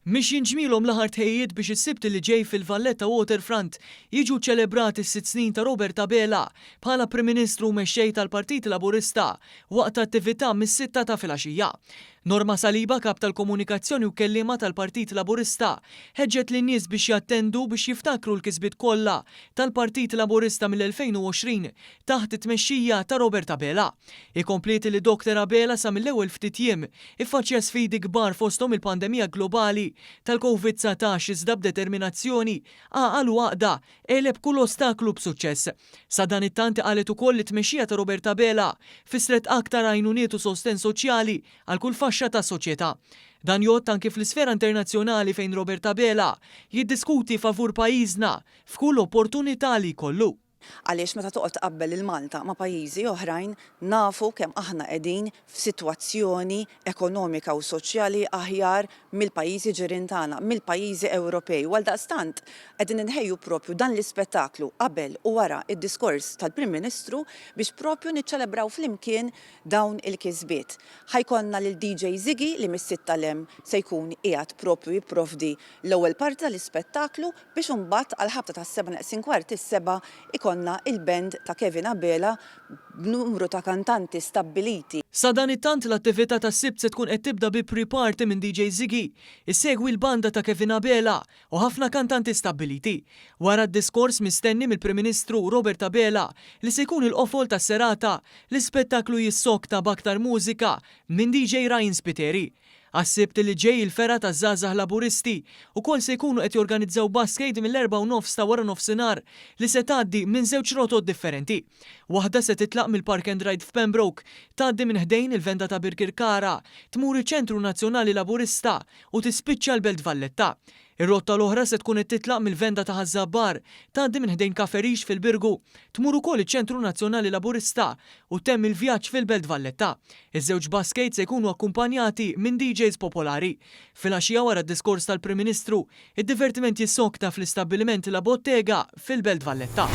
Mhix jinġmilhom l-aħħar tħejjiet biex is-sibt li ġej fil-Valletta Waterfront jiġu ċelebrati s-sitt snin ta' Robert Abela bħala Prim Ministru mexxej tal-Partit Laburista waqt attività mis-sitta ta' filgħaxija. Norma Saliba, kap tal-komunikazzjoni u kelliema tal-Partit Laburista, ħeġġet lin-nies biex jattendu biex jiftakru l-kisbiet kollha tal-Partit Laburista mill-2020 taħt it-tmexxija ta' Robert Abela. Ikomplet li Dr. Abela sa mill-ewwel ftit jiem iffaċċja sfidi kbar fosthom il-pandemija globali tal-COVID-19 iżda b'determinazzjoni għaqal u għaqda eleb kull ostaklu b'suċċess. Sa dan it-tant qalet ukoll it-tmexxija ta' Robert Abela fisret aktar għajnuniet u sosten soċjali għal kull faxxa ta' soċjetà. Dan jgħod anke fl-isfera internazzjonali fejn Robert Abela jiddiskuti favur pajjiżna f'kull opportunità li jkollu. Għaliex meta toqgħod tqabbel il-Malta ma' pajjiżi oħrajn nafu kemm aħna qegħdin f'sitwazzjoni ekonomika u soċjali aħjar mill-pajjiżi ġirien tagħna, mill-pajjiżi Ewropej. Għaldaqstant qegħdin inħejju proprju dan l-ispettaklu qabel u wara id-diskors tal-Prim Ministru biex proprju niċċelebraw flimkien dawn il-kisbiet. Ħajkonna lil DJ Ziggy li mis-sitta lem se jkun qiegħed proprju jipprovdi l-ewwel parti tal-ispettaklu biex imbagħad għal ħabta tas-7:15 is-seba' konna il-band ta' Kevin Abela b'numru ta' kantanti stabbiliti. Sa dan it-tant l-attività tas-sibt se tkun qed tibda bi pre-party minn DJ Ziggy, issegwi l-banda ta' Kevin Abela u ħafna kantanti stabbiliti. Wara d-diskors mistenni mill-Prim Ministru Robert Abela li se jkun il-qofol tas-serata l-ispettaklu jissokta b'aktar mużika minn DJ Ryan Spiteri. Għas-sibt li ġej il-fera ta' żgħażagħ Laburisti ukoll se jkunu qed jorganizzaw basket mill-4:30 ta' wara nofsinhar li se tgħaddi minn żewġ rotot differenti. Waħda se titlaq mill-Park and Ride f'Pembroke, tgħaddi minn ħdejn il-Venda ta' Birkirkara, tmur iċ-Ċentru Nazzjonali Laburista u tispiċċa l-Belt Valletta. Ir-rotta l-oħra se tkun titlaq mill-Venda ta' Ħażabbar, tgħaddi minn ħdejn Kaferix fil-Birgu, tmur ukoll iċ-Ċentru Nazzjonali Laburista u temm il-vjaġġ fil-Belt Valletta. Iż-żewġ basket se jkunu akkumpanjati minn DJs popolari. Filgħaxija wara d-diskors tal-Prim Ministru, id-divertiment jissokta fl-istabbiliment La Bottega fil-Belt Valletta.